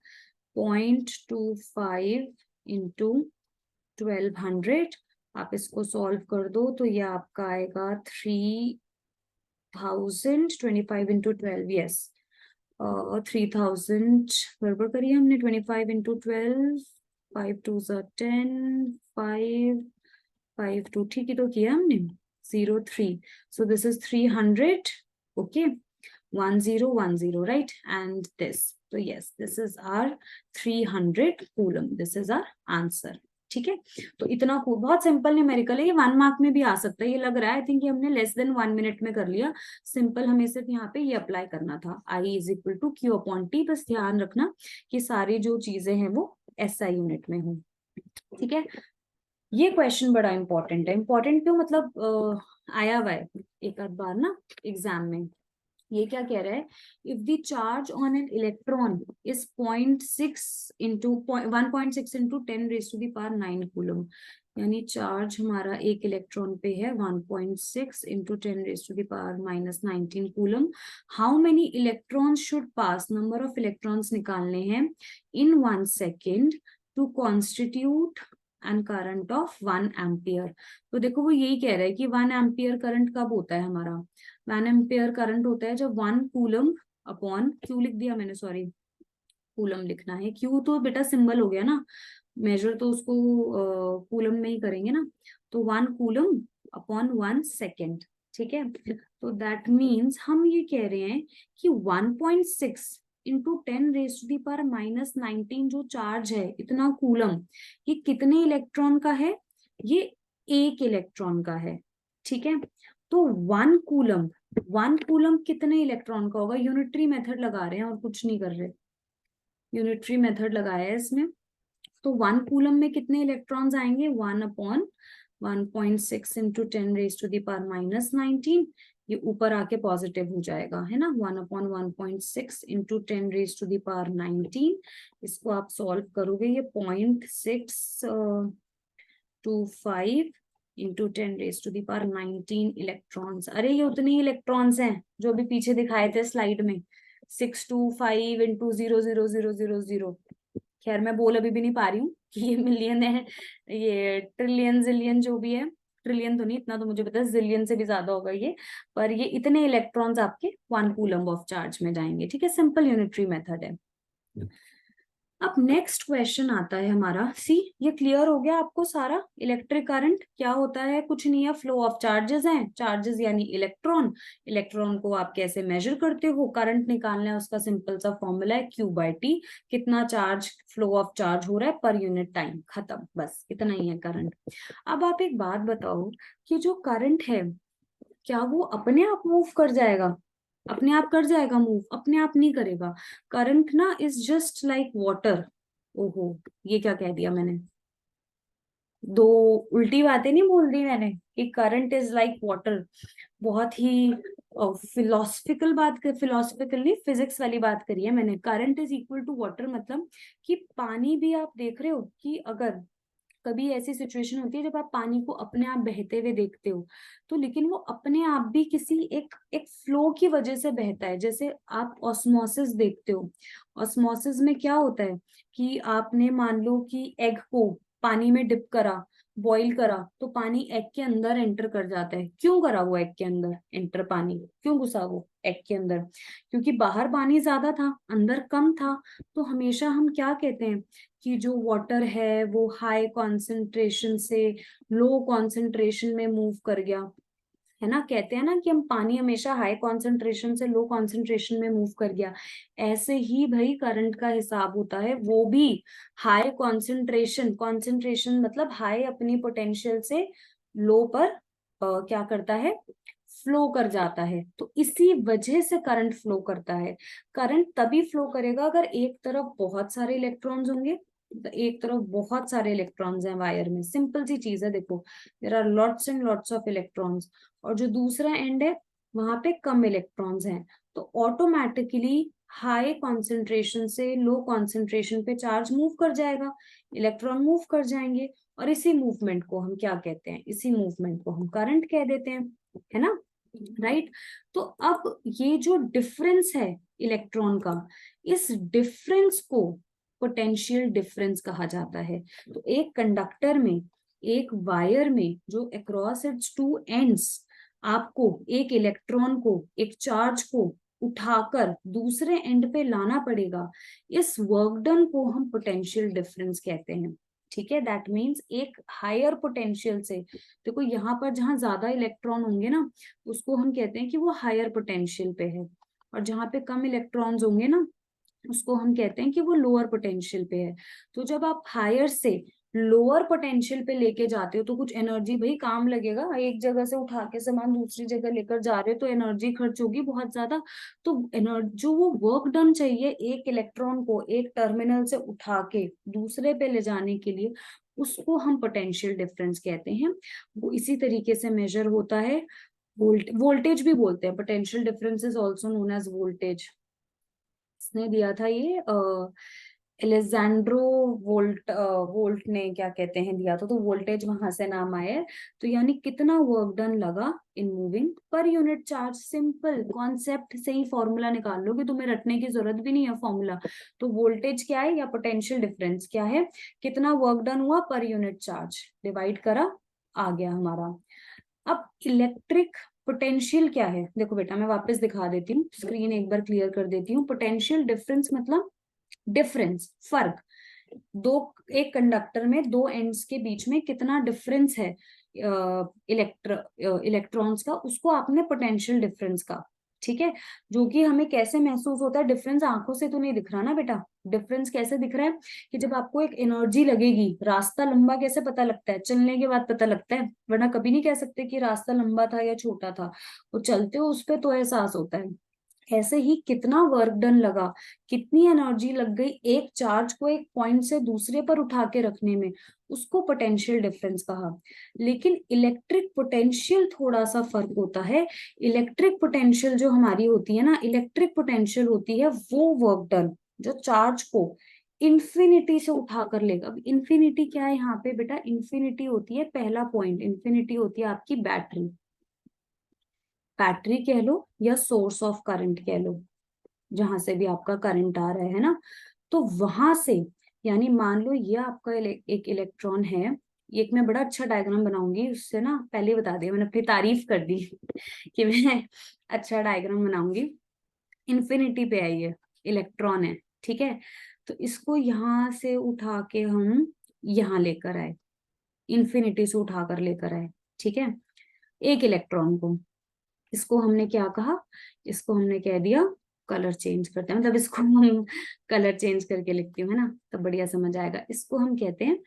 0.25 इंटू 1200। आप इसको सॉल्व कर दो तो ये आपका आएगा 3000। 25 इंटू 12, यस, 3000 बराबर करिए हमने। 25 इंटू 12, 5 टू 10, 5 5 2, ठीक ही तो किया हमने, 03। So this is 300, okay, 1010, right, and this, तो yes this is our 300 coulomb, this is our answer. ठीक है, तो इतना बहुत सिंपल न्यूमेरिकल है, ये 1 मार्क में भी आ सकता है। ये लग रहा है आई थिंक ये हमने लेस देन 1 मिनट में कर लिया। सिंपल, हमें सिर्फ यहाँ पे ये अप्लाई करना था, I is equal to Q upon T. बस ध्यान रखना कि सारी जो चीजें हैं वो एसआई यूनिट में हो, ठीक है। ये क्वेश्चन बड़ा इंपॉर्टेंट है। इंपॉर्टेंट क्यों, मतलब आया हुआ है एक आध बार ना एग्जाम में। ये क्या कह रहा है, if the charge on an electron is 0.6 into 1.6 into 10 raise to the power 9 coulomb, यानी चार्ज हमारा एक इलेक्ट्रॉन पे है 1.6 into 10 raise to the power -19 coulomb. How many electrons should pass, number of electrons निकालने हैं in 1 second to constitute and current of 1 ampere. तो देखो वो यही कह रहा है कि 1 एम्पियर करंट कब होता है हमारा, 1 एम्पियर करंट होता है जब 1 कूलम अपॉन, क्यू लिख दिया मैंने, सॉरी कूलम लिखना है, क्यू तो बेटा सिंबल हो गया ना, मेजर तो उसको कूलम में ही करेंगे ना। तो 1 कूलम अपॉन 1 सेकेंड, ठीक है। तो दैट मीन्स हम ये कह रहे हैं कि 1.6 into 10 raise to the power -19 जो चार्ज है इतना कूलम, ये कितने इलेक्ट्रॉन का है, ये एक इलेक्ट्रॉन का है, ठीक है। तो 1 कूलम कितने इलेक्ट्रॉन का होगा, यूनिटरी मेथड लगा रहे हैं और कुछ नहीं कर रहे, यूनिटरी मेथड लगाया है इसमें। तो 1 कूलम में कितने इलेक्ट्रॉन्स आएंगे, 1 upon 1.6 into 10 raise to the power -19, ये ऊपर आके पॉजिटिव हो जाएगा, है ना। 1 upon 1.6 into 10 raise to the power 19, इसको आप सॉल्व करोगे, ये 0.625 into 10 raise to the power 19 electrons. अरे ये उतने ही इलेक्ट्रॉन्स हैं जो अभी पीछे दिखाए थे स्लाइड में, 625 इंटू 00000। खैर मैं बोल अभी भी नहीं पा रही हूँ कि ये मिलियन है, ये ट्रिलियन जिलियन जो भी है, ट्रिलियन तो नहीं, इतना तो मुझे पता है, जिलियन से भी ज्यादा होगा ये। पर ये इतने इलेक्ट्रॉन्स आपके 1 कूलम ऑफ चार्ज में जाएंगे, ठीक है, सिंपल यूनिटरी मेथड है। अब नेक्स्ट क्वेश्चन आता है हमारा, सी ये क्लियर हो गया आपको सारा। इलेक्ट्रिक करंट क्या होता है, कुछ नहीं है, फ्लो ऑफ चार्जेस हैं, चार्जेस यानी इलेक्ट्रॉन, इलेक्ट्रॉन को आप कैसे मेजर करते हो, करंट निकालना है, उसका सिंपल सा फॉर्मूला है Q/T, कितना चार्ज फ्लो ऑफ चार्ज हो रहा है पर यूनिट टाइम, खत्म, बस इतना ही है करंट। अब आप एक बात बताओ कि जो करंट है क्या वो अपने आप मूव कर जाएगा? अपने आप कर जाएगा मूव? अपने आप नहीं करेगा। करंट ना इज जस्ट लाइक वाटर। ओहो, ये क्या कह दिया मैंने? दो उल्टी बातें नहीं बोल दी मैंने कि करंट इज लाइक वाटर। बहुत ही फिलोसफिकल बात कर, फिलोसफिकल नहीं, फिजिक्स वाली बात करी है मैंने। Current is equal to water मतलब कि पानी भी आप देख रहे हो कि अगर कभी ऐसी सिचुएशन होती है जब आप पानी को अपने आप बहते हुए देखते हो, तो लेकिन वो अपने आप भी किसी एक एक फ्लो की वजह से बहता है। जैसे आप ऑस्मोसिस देखते हो। ऑस्मोसिस में क्या होता है कि आपने मान लो कि एग को पानी में डिप करा, बॉईल करा, तो पानी एग के अंदर एंटर कर जाता है। क्यों करा वो एग के अंदर एंटर? पानी क्यों घुसा वो एग के अंदर? क्योंकि बाहर पानी ज्यादा था, अंदर कम था। तो हमेशा हम क्या कहते हैं कि जो वाटर है वो हाई कॉन्सेंट्रेशन से लो कॉन्सेंट्रेशन में मूव कर गया, है ना। कहते हैं ना कि हम पानी हमेशा हाई कॉन्सेंट्रेशन से लो कॉन्सेंट्रेशन में मूव कर गया। ऐसे ही भाई करंट का हिसाब होता है, वो भी हाई कॉन्सेंट्रेशन, कॉन्सेंट्रेशन मतलब हाई अपनी पोटेंशियल से लो पर क्या करता है? फ्लो कर जाता है। तो इसी वजह से करंट फ्लो करता है। करंट तभी फ्लो करेगा अगर एक तरफ बहुत सारे इलेक्ट्रॉन्स होंगे। तो एक तरफ बहुत सारे इलेक्ट्रॉन्स हैं वायर में, सिंपल सी चीज है, देखो there are lots and lots of electrons, और जो दूसरा एंड है वहां पे कम इलेक्ट्रॉन्स हैं, तो ऑटोमेटिकली हाई कॉन्सेंट्रेशन से लो कॉन्सेंट्रेशन पे चार्ज मूव कर जाएगा, इलेक्ट्रॉन मूव कर जाएंगे। और इसी मूवमेंट को हम क्या कहते हैं? इसी मूवमेंट को हम करंट कह देते हैं, है ना। राइट। तो अब ये जो डिफरेंस है इलेक्ट्रॉन का, इस डिफरेंस को पोटेंशियल डिफरेंस कहा जाता है। तो एक कंडक्टर में, एक वायर में जो अक्रॉस इट्स टू एंड्स आपको एक इलेक्ट्रॉन को, एक चार्ज को उठाकर दूसरे एंड पे लाना पड़ेगा, इस वर्क डन को हम पोटेंशियल डिफरेंस कहते हैं। ठीक है, दैट मीन्स एक हायर पोटेंशियल से, देखो यहाँ पर जहां ज्यादा इलेक्ट्रॉन होंगे ना, उसको हम कहते हैं कि वो हायर पोटेंशियल पे है, और जहां पे कम इलेक्ट्रॉन्स होंगे ना, उसको हम कहते हैं कि वो लोअर पोटेंशियल पे है। तो जब आप हायर से लोअर पोटेंशियल पे लेके जाते हो तो कुछ एनर्जी भाई काम लगेगा। एक जगह से उठा के सामान दूसरी जगह लेकर जा रहे हो तो एनर्जी खर्च होगी बहुत ज्यादा। तो एनर्जी, जो वो वर्क डन चाहिए एक इलेक्ट्रॉन को एक टर्मिनल से उठा के दूसरे पे ले जाने के लिए, उसको हम पोटेंशियल डिफरेंस कहते हैं। वो इसी तरीके से मेजर होता है। वोल्टेज भी बोलते हैं, potential difference is also known as voltage. इसने दिया था ये एलेजेंड्रो वोल्ट, वोल्ट ने क्या कहते हैं दिया था, तो वोल्टेज वहां से नाम आया है। तो यानी कितना वर्क डन लगा in moving per unit charge. Simple concept से ही फॉर्मूला निकाल लो, कि तुम्हें रटने की जरूरत भी नहीं है फॉर्मूला। तो वोल्टेज क्या है या पोटेंशियल डिफरेंस क्या है? कितना वर्क डन हुआ पर यूनिट चार्ज, डिवाइड करा, आ गया हमारा। अब इलेक्ट्रिक पोटेंशियल क्या है? देखो बेटा मैं वापस दिखा देती हूँ, स्क्रीन एक बार क्लियर कर देती हूँ। पोटेंशियल डिफरेंस मतलब डिफरेंस, फर्क। दो, एक कंडक्टर में दो एंड्स के बीच में कितना डिफरेंस है इलेक्ट्रॉन्स का, उसको आपने पोटेंशियल डिफरेंस का। ठीक है। जो कि हमें कैसे महसूस होता है? डिफरेंस आंखों से तो नहीं दिख रहा ना बेटा। डिफरेंस कैसे दिख रहा है? कि जब आपको एक एनर्जी लगेगी, रास्ता लंबा कैसे पता लगता है? चलने के बाद पता लगता है, वरना कभी नहीं कह सकते कि रास्ता लंबा था या छोटा था। वो चलते हो उस पर तो एहसास होता है। ऐसे ही कितना वर्क डन लगा, कितनी एनर्जी लग गई एक चार्ज को एक पॉइंट से दूसरे पर उठा के रखने में, उसको पोटेंशियल डिफरेंस कहा। लेकिन इलेक्ट्रिक पोटेंशियल थोड़ा सा फर्क होता है। इलेक्ट्रिक पोटेंशियल जो हमारी होती है ना, इलेक्ट्रिक पोटेंशियल होती है वो वर्क डन जो चार्ज को इंफिनिटी से उठा कर लेगा। अब इंफिनिटी क्या है यहाँ पे बेटा? इंफिनिटी होती है, पहला पॉइंट इंफिनिटी होती है आपकी बैटरी। बैटरी कह लो या सोर्स ऑफ करंट कह लो, जहां से भी आपका करंट आ रहा है ना, तो वहां से, यानी मान लो ये आपका एक इलेक्ट्रॉन है। एक मैं बड़ा अच्छा डायग्राम बनाऊंगी, उससे ना पहले ही बता दिया मैंने, अपनी तारीफ कर दी कि मैं अच्छा डायग्राम बनाऊंगी। इन्फिनिटी पे है ये इलेक्ट्रॉन है, ठीक है। तो इसको यहां से उठा के हम यहाँ लेकर आए, इन्फिनिटी से उठा कर लेकर आए, ठीक है। एक इलेक्ट्रॉन को, इसको हमने क्या कहा? इसको हमने कह दिया, कलर चेंज करते हैं, मतलब इसको हम कलर चेंज करके लिखती हूँ, है ना, तब बढ़िया समझ आएगा। इसको हम कहते हैं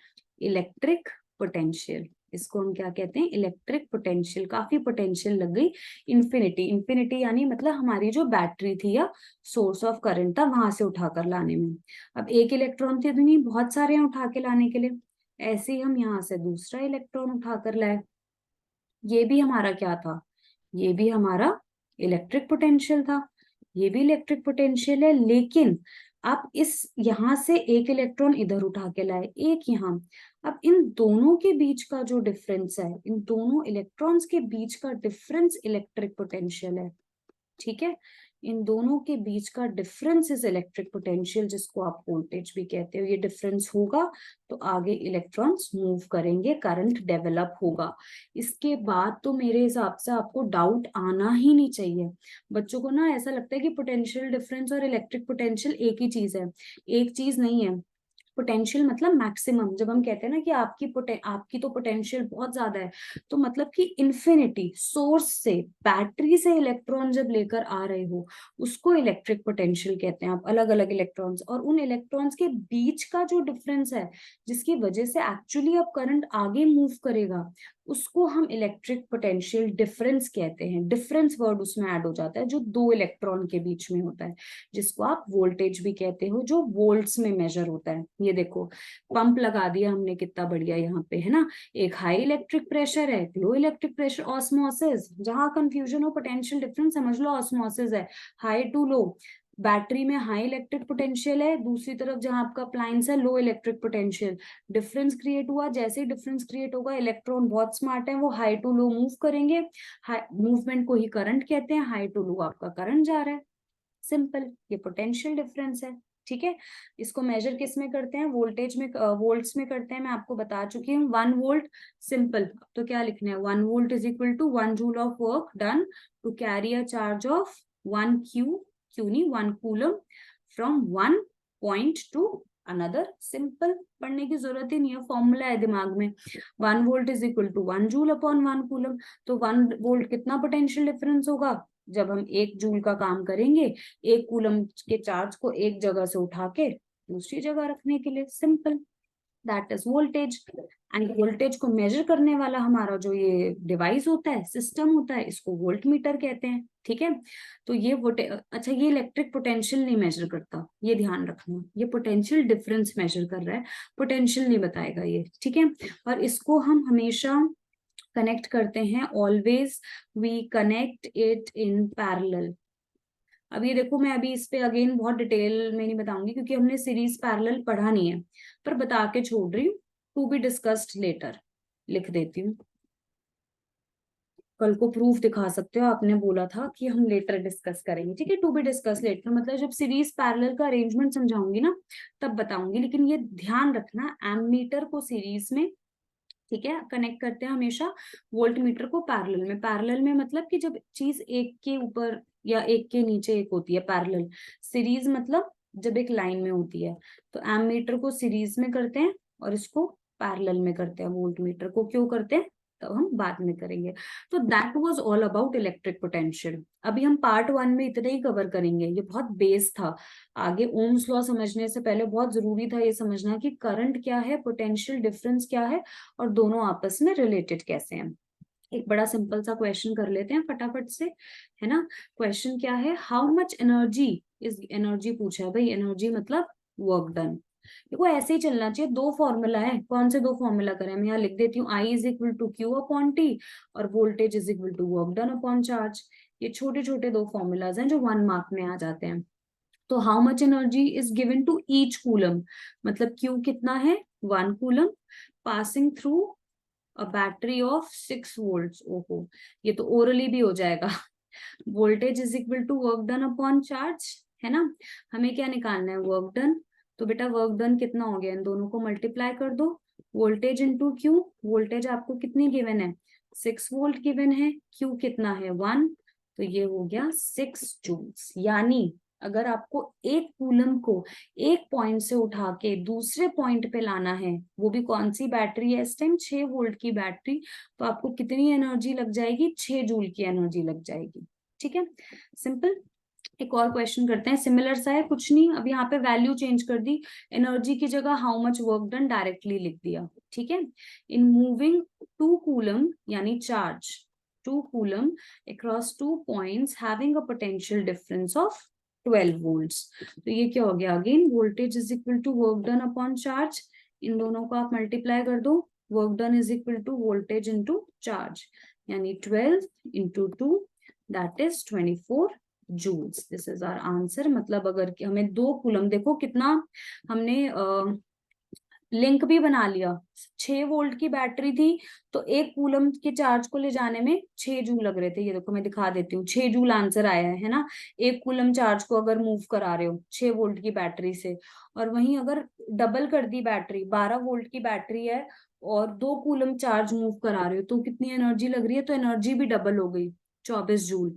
इलेक्ट्रिक पोटेंशियल। इसको हम क्या कहते हैं, इलेक्ट्रिक पोटेंशियल। काफी पोटेंशियल लग गई, इन्फिनिटी। इन्फिनिटी यानी मतलब हमारी जो बैटरी थी या सोर्स ऑफ करंट था वहां से उठाकर लाने में। अब एक इलेक्ट्रॉन थे तो नहीं, बहुत सारे हैं उठा के लाने के लिए। ऐसे ही हम यहाँ से दूसरा इलेक्ट्रॉन उठाकर लाए, ये भी हमारा क्या था, ये भी हमारा इलेक्ट्रिक पोटेंशियल था, ये भी इलेक्ट्रिक पोटेंशियल है। लेकिन अब इस यहां से एक इलेक्ट्रॉन इधर उठा के लाए, एक यहाँ। अब इन दोनों के बीच का जो डिफरेंस है, इन दोनों इलेक्ट्रॉन्स के बीच का डिफरेंस इलेक्ट्रिक पोटेंशियल है। ठीक है, इन दोनों के बीच का डिफरेंस इज इलेक्ट्रिक पोटेंशियल, जिसको आप वोल्टेज भी कहते हो। ये डिफरेंस होगा तो आगे इलेक्ट्रॉन्स मूव करेंगे, करंट डेवलप होगा। इसके बाद तो मेरे हिसाब से आपको डाउट आना ही नहीं चाहिए। बच्चों को ना ऐसा लगता है कि पोटेंशियल डिफरेंस और इलेक्ट्रिक पोटेंशियल एक ही चीज है, एक चीज नहीं है। पोटेंशियल मतलब मैक्सिमम, जब हम कहते हैं ना कि आपकी तो पोटेंशियल बहुत ज्यादा है, तो मतलब कि इन्फिनिटी, सोर्स से, बैटरी से इलेक्ट्रॉन जब लेकर आ रहे हो उसको इलेक्ट्रिक पोटेंशियल कहते हैं। आप अलग अलग इलेक्ट्रॉन्स और उन इलेक्ट्रॉन्स के बीच का जो डिफरेंस है, जिसकी वजह से एक्चुअली अब करंट आगे मूव करेगा, उसको हम इलेक्ट्रिक पोटेंशियल डिफरेंस कहते हैं। डिफरेंस वर्ड उसमें ऐड हो जाता है जो दो इलेक्ट्रॉन के बीच में होता है, जिसको आप वोल्टेज भी कहते हो, जो वोल्ट्स में मेजर होता है। ये देखो, पंप लगा दिया हमने, कितना बढ़िया यहाँ पे है ना। एक हाई इलेक्ट्रिक प्रेशर है, लो इलेक्ट्रिक प्रेशर, ऑस्मोसिस। जहां कंफ्यूजन हो पोटेंशियल डिफरेंस समझ लो, ऑस्मोसिस है, हाई टू लो। बैटरी में हाई इलेक्ट्रिक पोटेंशियल है, दूसरी तरफ जहां आपका अप्लायंस है लो इलेक्ट्रिक पोटेंशियल। डिफरेंस क्रिएट हुआ, जैसे ही डिफरेंस क्रिएट होगा, इलेक्ट्रॉन बहुत स्मार्ट है, वो हाई टू लो मूव करेंगे। मूवमेंट को ही करंट कहते हैं, हाई टू लो आपका करंट जा रहा है। सिंपल, ये पोटेंशियल डिफरेंस है। ठीक है, इसको मेजर किस में करते हैं, वोल्टेज में, वोल्ट्स में करते हैं। मैं आपको बता चुकी हूँ, 1 वोल्ट। सिंपल, तो क्या लिखना है, 1 volt is equal to 1 joule of work done to carry a charge of 1 Q, Q नहीं 1 coulomb, from 1 point to another. Simple, पढ़ने की जरूरत ही नहीं है, फॉर्मूला है दिमाग में। 1 volt is equal to 1 joule upon 1 coulomb. तो 1 वोल्ट कितना पोटेंशियल डिफरेंस होगा, जब हम 1 जूल का काम करेंगे, 1 कूलम के चार्ज को एक जगह से उठा के दूसरी जगह रखने के लिए। Simple, that is voltage. End voltage को मेजर करने वाला हमारा जो ये डिवाइस होता है, सिस्टम होता है, इसको वोल्ट मीटर कहते हैं। ठीक है, तो ये अच्छा, ये इलेक्ट्रिक पोटेंशियल नहीं मेजर करता, ये ध्यान रखना, ये पोटेंशियल डिफरेंस मेजर कर रहा है, पोटेंशियल नहीं बताएगा ये। ठीक है, और इसको हम हमेशा कनेक्ट करते हैं, always we connect it in parallel. अब ये देखो, मैं अभी इस पे अगेन बहुत डिटेल में नहीं बताऊंगी क्योंकि हमने सीरीज पैरेलल पढ़ा नहीं है, पर बता के छोड़ रही हूँ, टू बी डिस्कस्ड लेटर लिख देती हूँ। कल को प्रूफ दिखा सकते हो, आपने बोला था कि हम लेटर डिस्कस करेंगे। ठीक है, टू बी डिस्कस लेटर मतलब जब सीरीज पैरेलल का अरेंजमेंट समझाऊंगी ना तब बताऊंगी। लेकिन ये ध्यान रखना, एमीटर को सीरीज में, ठीक है, कनेक्ट करते हैं हमेशा, वोल्ट मीटर को पैरेलल में। पैरेलल में मतलब कि जब चीज एक के ऊपर या एक के नीचे एक होती है पैरेलल। सीरीज मतलब जब एक लाइन में होती है। तो एमीटर को सीरीज में करते हैं और इसको पैरेलल में करते हैं। वोल्ट मीटर को क्यों करते हैं तो हम बाद में करेंगे। तो that was all about electric potential. अभी हम पार्ट 1 में इतना ही कवर करेंगे, ये बहुत बेस था। आगे ओम्स लॉ समझने से पहले बहुत जरूरी था ये समझना कि करंट क्या है, पोटेंशियल डिफरेंस क्या है, और दोनों आपस में रिलेटेड कैसे हैं। एक बड़ा सिंपल सा क्वेश्चन कर लेते हैं फटाफट से, है ना। क्वेश्चन क्या है, how much energy is, energy पूछा है भाई, एनर्जी मतलब वर्क डन। देखो ऐसे ही चलना चाहिए, दो फॉर्मूला है, कौन से दो फॉर्मूला करें, मैं यहाँ लिख देती हूँ, I is equal to Q upon T और voltage is equal to work done upon charge. ये छोटे छोटे दो फॉर्मूलाज हैं जो 1 मार्क में आ जाते हैं। तो how much energy is given to each coulomb, मतलब क्यू कितना है 1 coulomb, passing through a battery of 6 volt. ओहो, ये तो ओरली भी हो जाएगा। Voltage is equal to work done upon charge, है ना। हमें क्या निकालना है, वर्क डन। तो बेटा वर्क डन कितना हो गया, इन दोनों को मल्टीप्लाई कर दो, वोल्टेज इंटू क्यू। वोल्टेज आपको कितनी गिवन है, 6 वोल्ट गिवन है, क्यू कितना है 1, तो ये हो गया 6 जूल्स। यानी अगर आपको 1 कूलम को एक पॉइंट से उठा के दूसरे पॉइंट पे लाना है, वो भी कौन सी बैटरी है इस टाइम, 6 वोल्ट की बैटरी, तो आपको कितनी एनर्जी लग जाएगी, 6 जूल की एनर्जी लग जाएगी। ठीक है, सिंपल। एक और क्वेश्चन करते हैं, सिमिलर सा है, कुछ नहीं, अब यहाँ पे वैल्यू चेंज कर दी, एनर्जी की जगह how much work done directly लिख दिया, ठीक है। इन मूविंग 2 कूलम यानी charge 2 coulomb across 2 points having a potential difference of 12 volts। तो ये क्या हो गया, again voltage is equal to work done upon charge, इन दोनों को आप मल्टीप्लाई कर दो, work done is equal to voltage into charge, यानी 12 into 2 that is 24 joules. This is our answer. मतलब अगर हमें 2 कूलम, देखो कितना हमने लिंक भी बना लिया, 6 वोल्ट की बैटरी थी, तो 1 कूलम के चार्ज को ले जाने में 6 जूल लग रहे थे। ये देखो मैं दिखा देती हूँ, 6 जूल आंसर आया है ना, 1 कूलम चार्ज को अगर मूव करा रहे हो 6 वोल्ट की बैटरी से। और वहीं अगर डबल कर दी बैटरी, 12 वोल्ट की बैटरी है और 2 कूलम चार्ज मूव करा रहे हो, तो कितनी एनर्जी लग रही है, तो एनर्जी भी डबल हो गई, 24 जूल।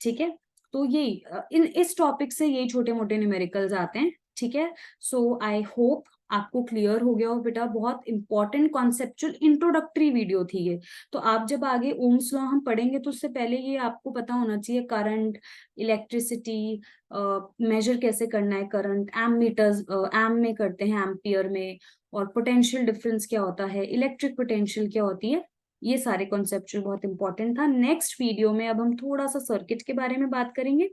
ठीक है, तो यही इस टॉपिक से यही छोटे मोटे न्यूमेरिकल्स आते हैं। ठीक है, सो आई होप आपको क्लियर हो गया हो बेटा, बहुत इंपॉर्टेंट कॉन्सेप्चुअल इंट्रोडक्टरी वीडियो थी ये। तो आप जब आगे ओम्स लॉ हम पढ़ेंगे तो उससे पहले ये आपको पता होना चाहिए, करंट, इलेक्ट्रिसिटी मेजर कैसे करना है, करंट एमीटर्स एम में करते हैं, एम्पियर में, और पोटेंशियल डिफरेंस क्या होता है, इलेक्ट्रिक पोटेंशियल क्या होती है, ये सारे कॉन्सेप्चुअल बहुत इंपॉर्टेंट था। नेक्स्ट वीडियो में अब हम थोड़ा सा सर्किट के बारे में बात करेंगे,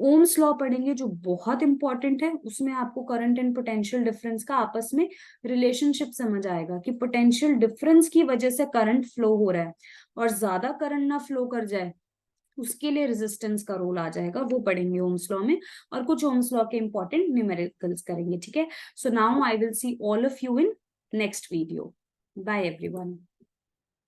ओम्स लॉ पढ़ेंगे जो बहुत इंपॉर्टेंट है, उसमें आपको करंट एंड पोटेंशियल डिफरेंस का आपस में रिलेशनशिप समझ आएगा कि पोटेंशियल डिफरेंस की वजह से करंट फ्लो हो रहा है, और ज्यादा करंट ना फ्लो कर जाए उसके लिए रेजिस्टेंस का रोल आ जाएगा, वो पढ़ेंगे ओम्स लॉ में। और कुछ ओम्स लॉ के इंपॉर्टेंट न्यूमेरिकल्स करेंगे। ठीक है, so now I will see all of you in next video. Bye everyone.